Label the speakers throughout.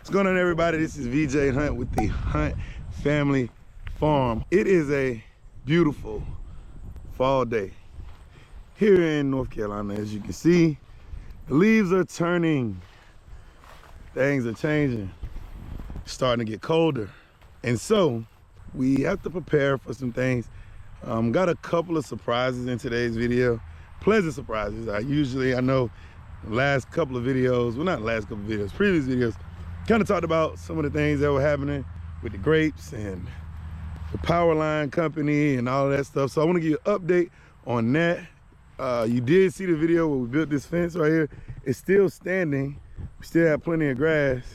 Speaker 1: What's going on, everybody? This is VJ Hunt with the Hunt Family Farm. It is a beautiful fall day here in North Carolina. As you can see, the leaves are turning, things are changing, it's starting to get colder. And so we have to prepare for some things. Got a couple of surprises in today's video, pleasant surprises. I know the last couple of videos, well, not last couple of videos, previous videos, kind of talked about some of the things that were happening with the grapes and the power line company and all of that stuff. So I want to give you an update on that. You did see the video where we built this fence right here. It's still standing. We still have plenty of grass,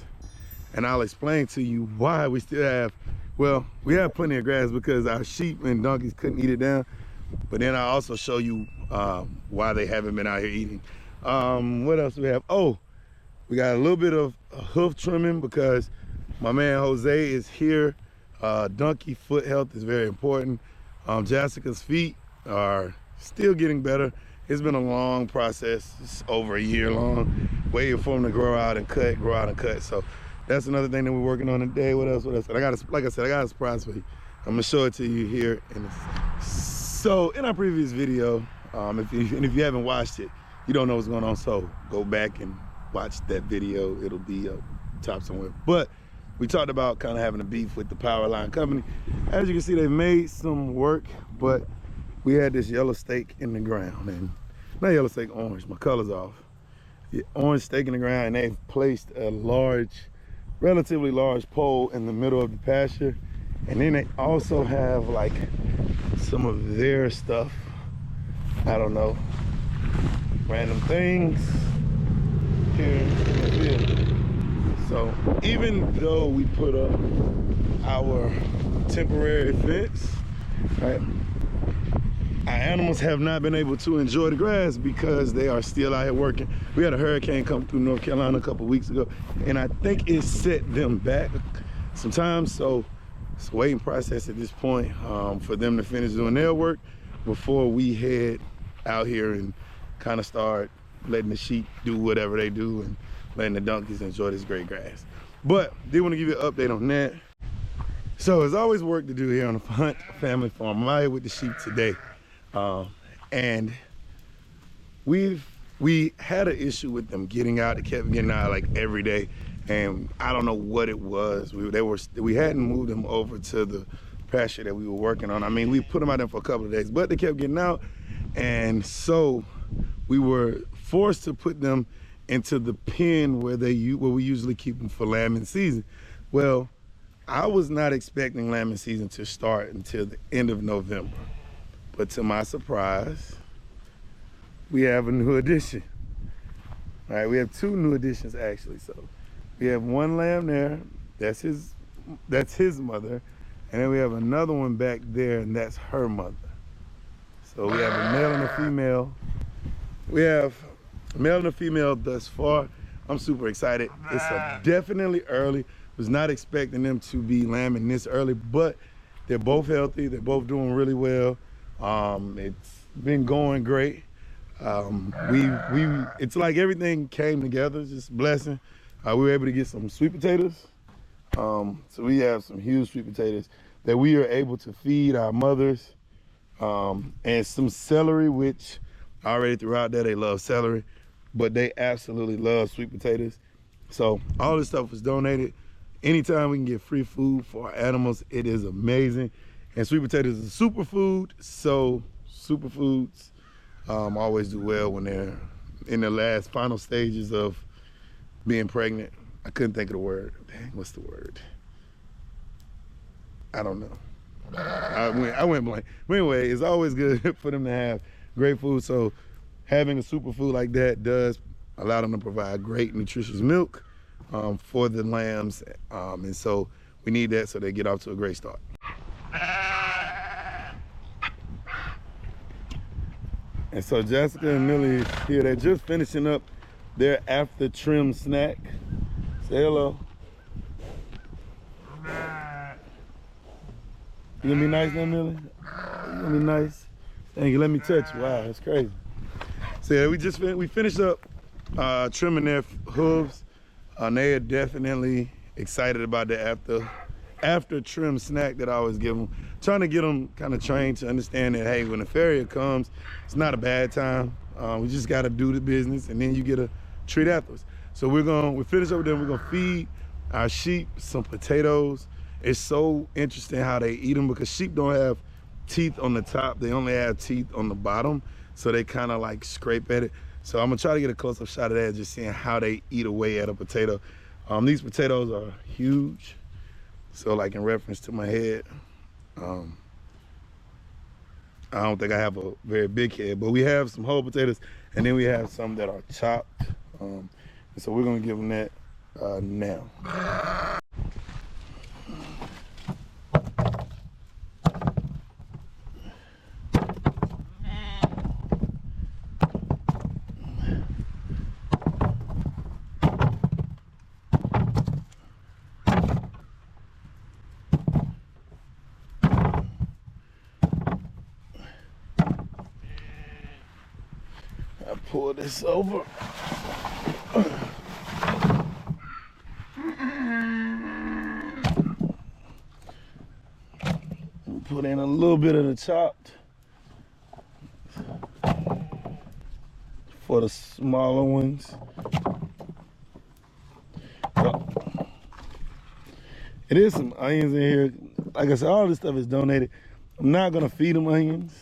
Speaker 1: and I'll explain to you why we still have, well, we have plenty of grass because our sheep and donkeys couldn't eat it down. But then I'll also show you why they haven't been out here eating. What else do we have? Oh, we got a little bit of hoof trimming because my man Jose is here. Donkey foot health is very important. Jessica's feet are still getting better. It's been a long process. It's over a year long, waiting for them to grow out and cut, So that's another thing that we're working on today. What else? Like I said, I got a surprise for you. I'm gonna show it to you here. So in our previous video, if you haven't watched it, you don't know what's going on. So go back and watch that video. It'll be up top somewhere. But we talked about kind of having a beef with the power line company. As you can see, they've made some work, but we had this yellow stake in the ground, and not yellow stake, orange, my color's off. The orange stake in the ground, and they've placed a relatively large pole in the middle of the pasture. And then they also have like some of their stuff, I don't know, random things here in the field. So even though we put up our temporary fence, right, our animals have not been able to enjoy the grass because they are still out here working. We had a hurricane come through North Carolina a couple of weeks ago, and I think it set them back sometimes. So it's a waiting process at this point for them to finish doing their work before we head out here and kind of start letting the sheep do whatever they do and letting the donkeys enjoy this great grass. But did want to give you an update on that. So there's always work to do here on the Hunt Family Farm. I'm out here with the sheep today. And we had an issue with them getting out. They kept getting out like every day, and I don't know what it was. We hadn't moved them over to the pasture that we were working on. I mean, we put them out there for a couple of days, but they kept getting out, and so we were forced to put them into the pen where we usually keep them for lambing season. Well, I was not expecting lambing season to start until the end of November. But to my surprise, we have a new addition. All right, we have two new additions actually. So we have one lamb there, that's his mother, and then we have another one back there, and that's her mother. So we have a male and a female. We have a male and a female thus far. I'm super excited. It's definitely early. Was not expecting them to be lambing this early, but they're both healthy. They're both doing really well. It's been going great. It's like everything came together, just a blessing. We were able to get some sweet potatoes. So we have some huge sweet potatoes that we are able to feed our mothers, and some celery, which I already threw out there. They love celery, but they absolutely love sweet potatoes. So all this stuff was donated. Anytime we can get free food for our animals, it is amazing. And sweet potatoes is a superfood, so Superfoods always do well when they're in the final stages of being pregnant. I couldn't think of the word. Dang, what's the word? I don't know. I went blank. But anyway, it's always good for them to have great food. So having a superfood like that does allow them to provide great nutritious milk for the lambs. And so we need that so they get off to a great start. And so Jessica and Millie is here. They're just finishing up their after trim snack. Say hello. You gonna be nice now, Millie? You gonna be nice? Thank you. Let me touch you. Wow, that's crazy. So yeah, we finished up trimming their hooves. They are definitely excited about the after trim snack that I always give them. Trying to get them kind of trained to understand that, hey, when the farrier comes, it's not a bad time. We just got to do the business, and then you get a treat afterwards. So we finish up with them. We're gonna feed our sheep some potatoes. It's so interesting how they eat them because sheep don't have teeth on the top. They only have teeth on the bottom. So they kind of like scrape at it. So I'm gonna try to get a close-up shot of that, just seeing how they eat away at a potato. These potatoes are huge. So like in reference to my head, I don't think I have a very big head, but we have some whole potatoes, and then we have some that are chopped. And so we're gonna give them that now. Pull this over. Put in a little bit of the chopped for the smaller ones. It is some onions in here. Like I said, all this stuff is donated. I'm not gonna feed them onions.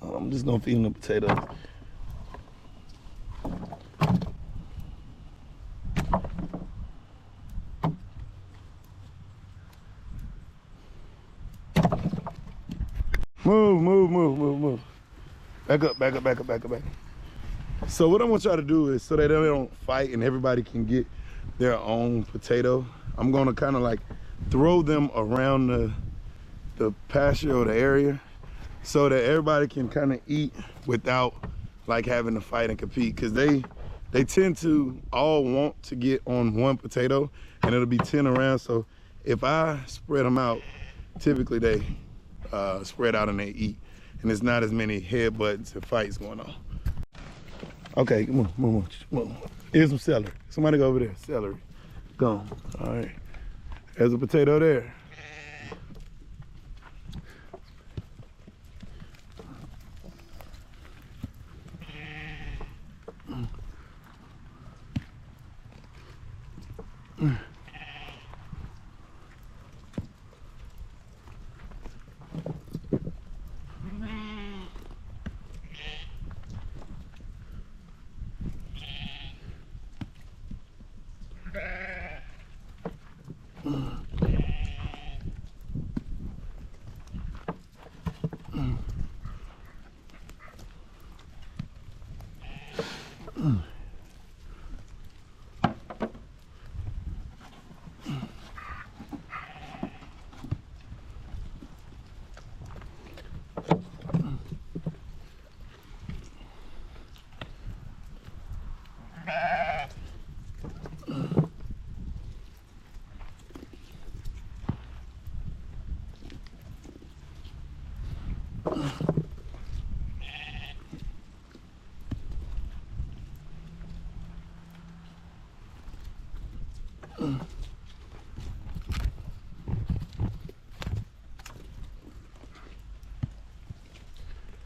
Speaker 1: I'm just gonna feed them the potatoes. Move. Back up. So what I'm gonna try to do is, so that they don't fight and everybody can get their own potato, I'm gonna kind of like throw them around the pasture or the area so that everybody can kind of eat without like having to fight and compete, because they tend to all want to get on one potato and it'll be 10 around. So if I spread them out, typically they spread out and they eat, and there's not as many headbutts and fights going on. Okay, come on. Here's some celery. Somebody go over there. Celery. Gone. All right. There's a potato there.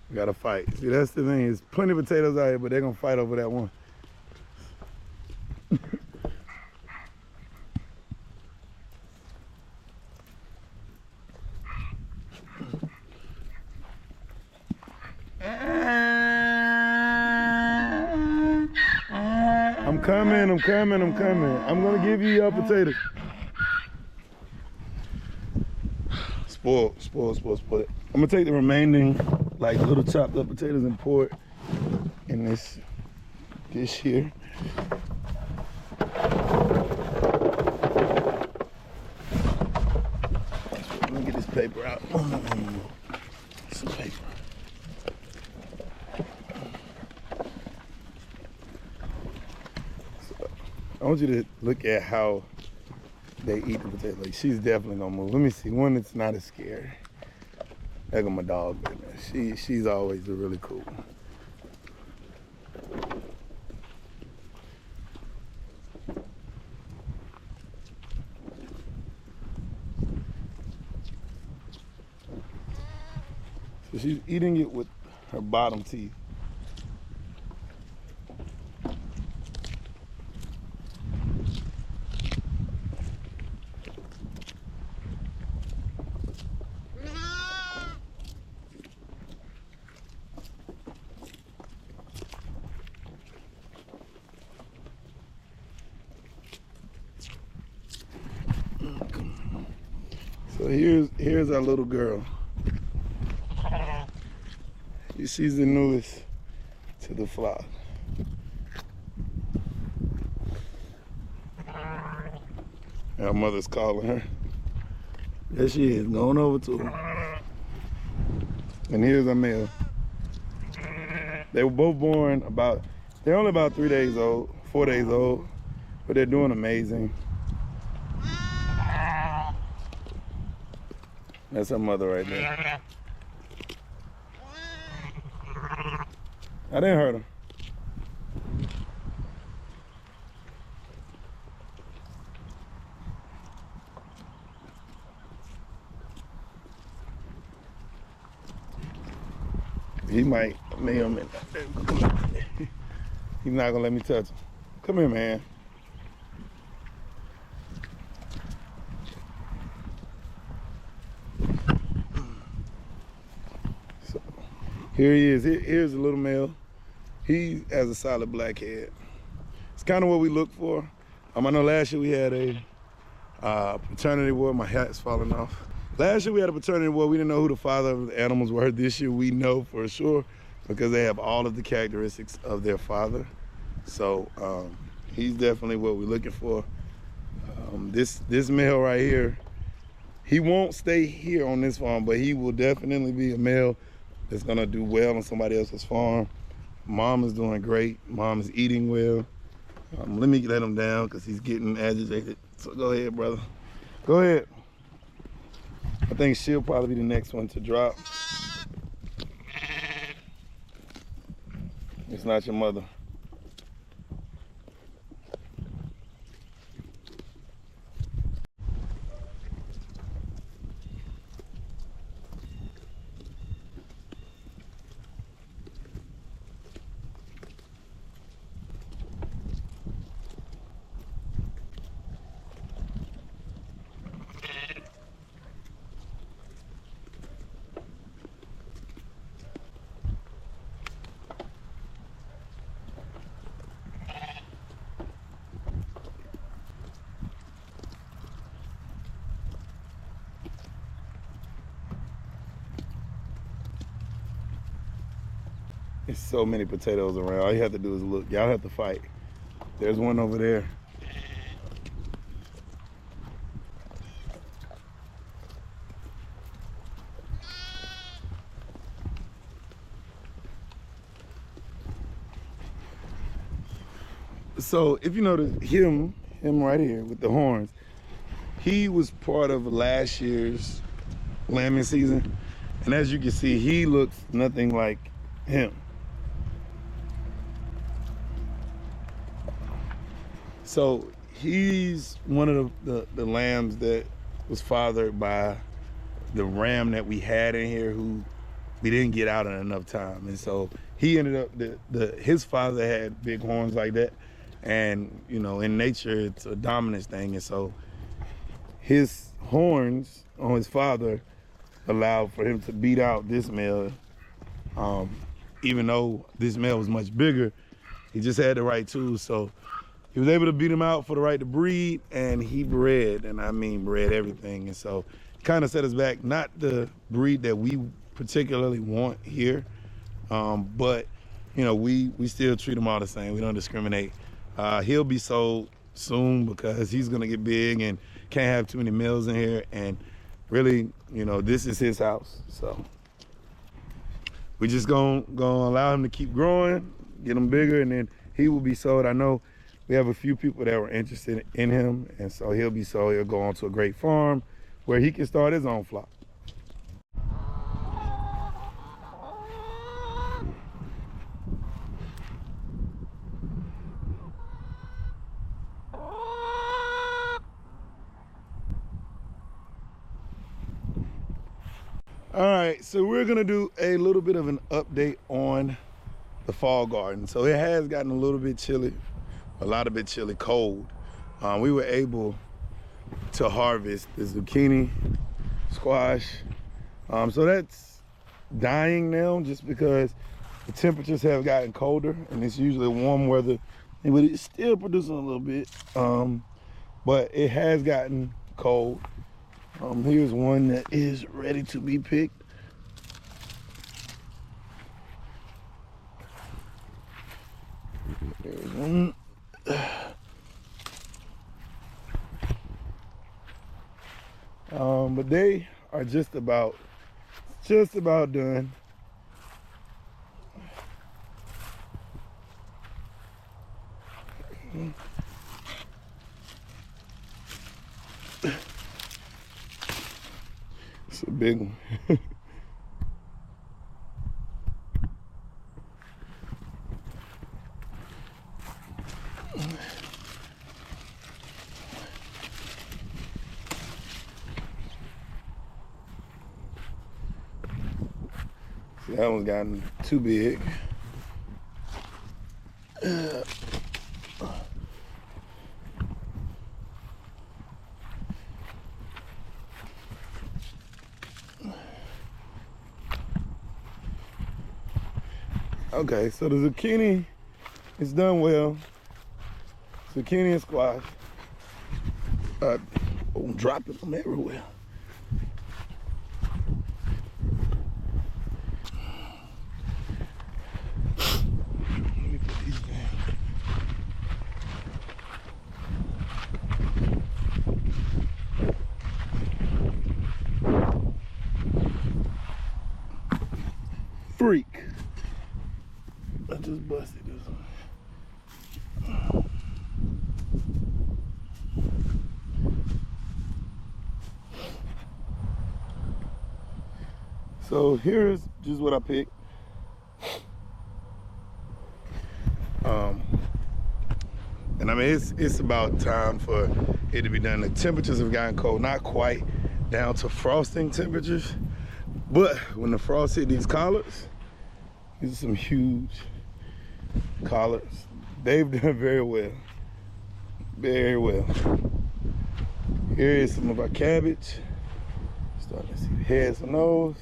Speaker 1: We gotta fight. See, that's the thing. There's plenty of potatoes out here, but they're gonna fight over that one. I'm coming. I'm gonna give you your potatoes. Spoil it. I'm gonna take the remaining, like, little chopped up potatoes and pour it in this dish here. Let me get this paper out. Some paper. So, I want you to look at how they eat the potato. Like, she's definitely gonna move. Let me see one that's not as scary. There go my dog, man. She's always really cool. So she's eating it with her bottom teeth. So here's our little girl. She's the newest to the flock. Our mother's calling her. There she is, going over to her. And here's our male. They were both born they're only about 3 days old, 4 days old, but they're doing amazing. That's her mother right there. I didn't hurt him. He might lay him in. He's not gonna let me touch him. Come here, man. So, here he is. Here's a little male. He has a solid black head. It's kind of what we look for. I know last year we had a paternity ward. My hat's falling off. Last year we had a paternity ward. We didn't know who the father of the animals were. This year we know for sure because they have all of the characteristics of their father. So he's definitely what we're looking for. This male right here, he won't stay here on this farm, but he will definitely be a male that's gonna do well on somebody else's farm. Mom is doing great. Mom is eating well. Let me let him down because he's getting agitated. So go ahead, brother. Go ahead. I think she'll probably be the next one to drop. It's not your mother. There's so many potatoes around. All you have to do is look. Y'all have to fight. There's one over there. So if you notice him right here with the horns, he was part of last year's lambing season. And as you can see, he looks nothing like him. So he's one of the lambs that was fathered by the ram that we had in here who we didn't get out in enough time. And so he ended up, his father had big horns like that. And, you know, in nature, it's a dominance thing. And so his horns on his father allowed for him to beat out this male. Even though this male was much bigger, he just had the right tools. So he was able to beat him out for the right to breed, and he bred, and I mean bred everything. And so it kind of set us back, not the breed that we particularly want here, but, you know, we still treat them all the same. We don't discriminate. He'll be sold soon because he's gonna get big and can't have too many males in here. And really, you know, this is his house. So we just gonna allow him to keep growing, get him bigger, and then he will be sold. I know we have a few people that were interested in him, and so he'll be sold. He'll go on to a great farm where he can start his own flock. All right, so we're gonna do a little bit of an update on the fall garden. So it has gotten a little bit chilly, cold. We were able to harvest the zucchini, squash. So that's dying now just because the temperatures have gotten colder, and it's usually warm weather, but it's still producing a little bit. But it has gotten cold. Here's one that is ready to be picked. There's one. But they are just about done. It's a big one. See, that one's gotten too big. Okay, so the zucchini is done well. Zucchini and squash. I'm dropping them everywhere. Let me put these down. Freak. I just busted this one. So here's just what I picked. And I mean, it's about time for it to be done. The temperatures have gotten cold, not quite down to frosting temperatures, but when the frost hit these collards, these are some huge collards. They've done very well, very well. Here is some of our cabbage. Starting to see the heads and nose.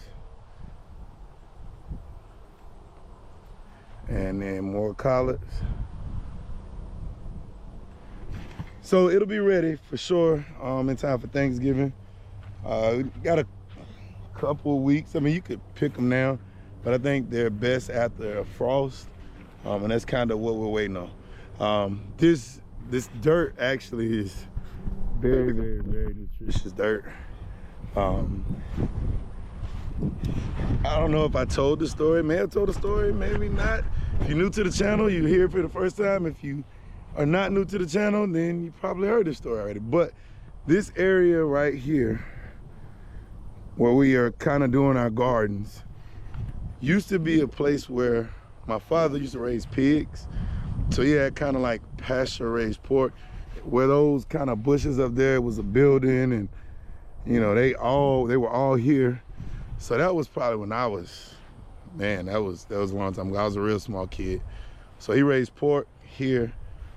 Speaker 1: And then more collards. So it'll be ready for sure in time for Thanksgiving. We got a couple of weeks. I mean, you could pick them now, but I think they're best after a frost. And that's kind of what we're waiting on. This dirt actually is very, very, very nutritious dirt. I don't know if I told the story. May have told the story, maybe not. If you're new to the channel, you hear it for the first time. If you are not new to the channel, then you probably heard this story already. But this area right here, where we are kind of doing our gardens, used to be a place where my father used to raise pigs. So he had kind of like pasture raised pork, where those kind of bushes up there was a building, and you know, they were all here. So that was probably when I was, man, that was a long time ago. I was a real small kid. So he raised pork here.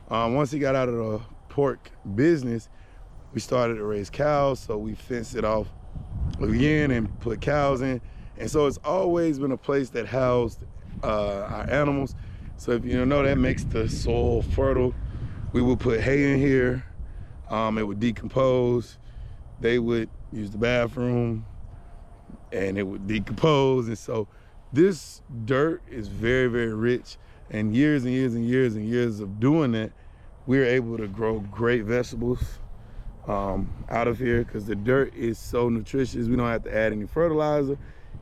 Speaker 1: Once he got out of the pork business, we started to raise cows. So we fenced it off again and put cows in. And so it's always been a place that housed our animals. So if you know, that makes the soil fertile. We would put hay in here. It would decompose. They would use the bathroom and it would decompose. And so this dirt is very, very rich. And years and years and years and years of doing that, we were able to grow great vegetables out of here because the dirt is so nutritious. We don't have to add any fertilizer,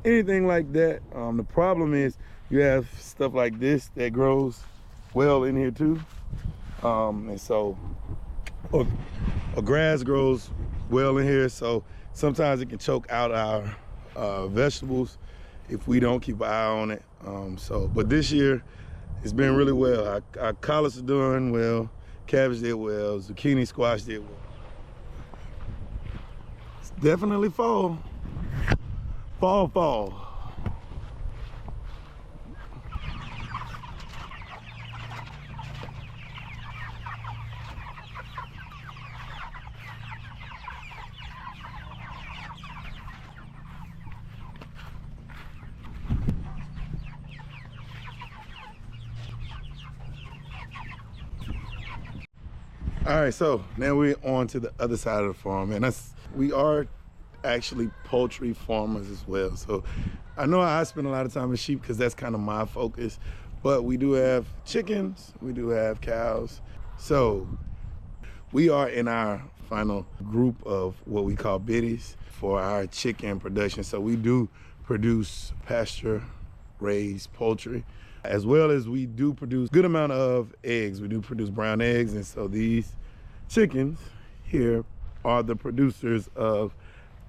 Speaker 1: anything like that. The problem is you have stuff like this that grows well in here too. And so a grass grows well in here, so sometimes it can choke out our vegetables if we don't keep an eye on it. But this year it's been really well. Our collards are doing well, cabbage did well, zucchini, squash did well. It's definitely fall. Fall. All right, so now we're on to the other side of the farm, and we are actually poultry farmers as well. So I know I spend a lot of time with sheep because that's kind of my focus, but we do have chickens, we do have cows. So we are in our final group of what we call biddies for our chicken production. So we do produce pasture raised poultry, as well as we do produce a good amount of eggs. We do produce brown eggs, and so these chickens here are the producers of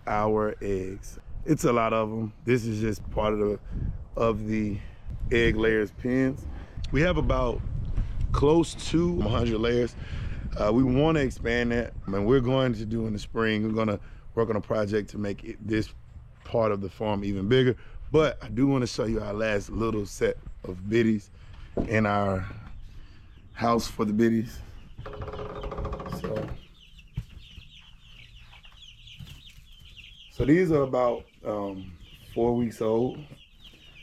Speaker 1: our eggs. It's a lot of them. This is just part of the egg layers pens. We have about close to 100 layers. We want to expand that, and we're going to do in the spring. We're going to work on a project to make this part of the farm even bigger. But I do want to show you our last little set of biddies in our house for the biddies. So these are about 4 weeks old.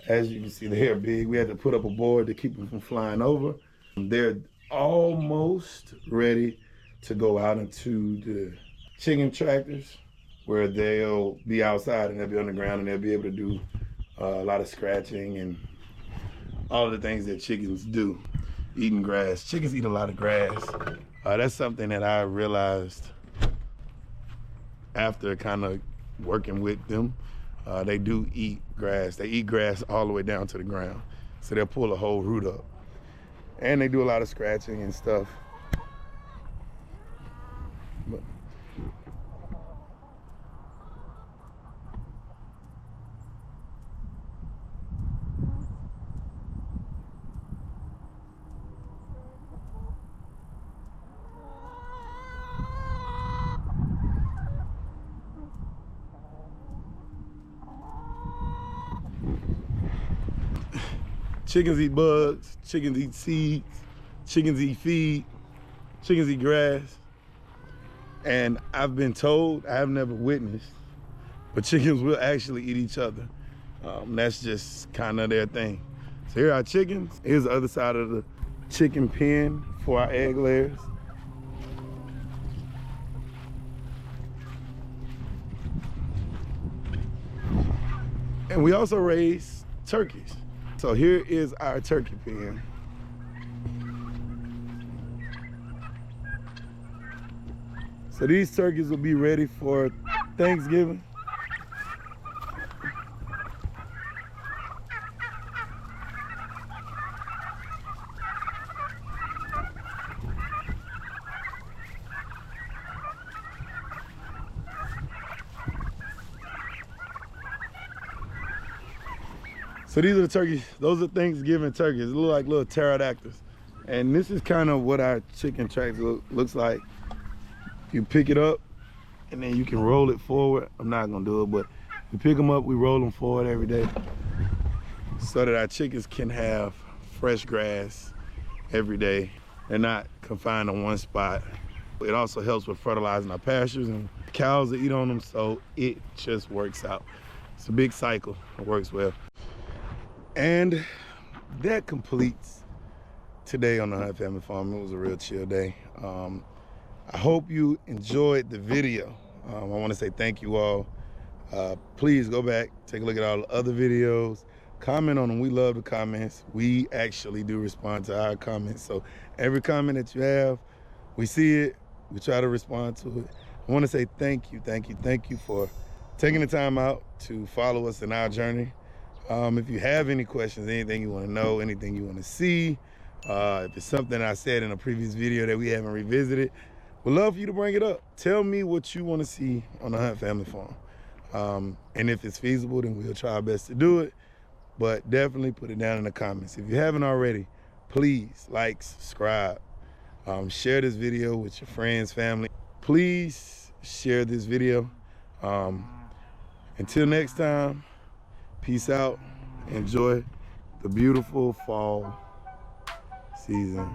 Speaker 1: As you can see, they're big. We had to put up a board to keep them from flying over. They're almost ready to go out into the chicken tractors, where they'll be outside and they'll be on the ground and they'll be able to do a lot of scratching and all of the things that chickens do, eating grass. Chickens eat a lot of grass. That's something that I realized after kind of working with them. They do eat grass. They eat grass all the way down to the ground. So they'll pull a whole root up. And they do a lot of scratching and stuff. But chickens eat bugs, chickens eat seeds, chickens eat feed, chickens eat grass. And I've been told, I have never witnessed, but chickens will actually eat each other. That's just kind of their thing. So here are our chickens. Here's the other side of the chicken pen for our egg layers. And we also raise turkeys. So here is our turkey pen. So these turkeys will be ready for Thanksgiving. So these are the turkeys. Those are Thanksgiving turkeys. They look like little pterodactyls. And this is kind of what our chicken tractor looks like. You pick it up and then you can roll it forward. I'm not gonna do it, but we pick them up, we roll them forward every day so that our chickens can have fresh grass every day. They're not confined to one spot. It also helps with fertilizing our pastures, and cows that eat on them, so it just works out. It's a big cycle, it works well. And that completes today on the Hunt Family Farm. It was a real chill day. I hope you enjoyed the video. I want to say thank you all. Please go back, take a look at all the other videos, comment on them. We love the comments. We actually do respond to our comments. So every comment that you have, we see it, we try to respond to it. I want to say thank you for taking the time out to follow us in our journey. If you have any questions, anything you want to know, anything you want to see, if it's something I said in a previous video that we haven't revisited, we'd love for you to bring it up. Tell me what you want to see on the Hunt Family Farm. And if it's feasible, then we'll try our best to do it. But definitely put it down in the comments. If you haven't already, please like, subscribe, share this video with your friends, family. Please share this video. Until next time, Peace out. Enjoy the beautiful fall season.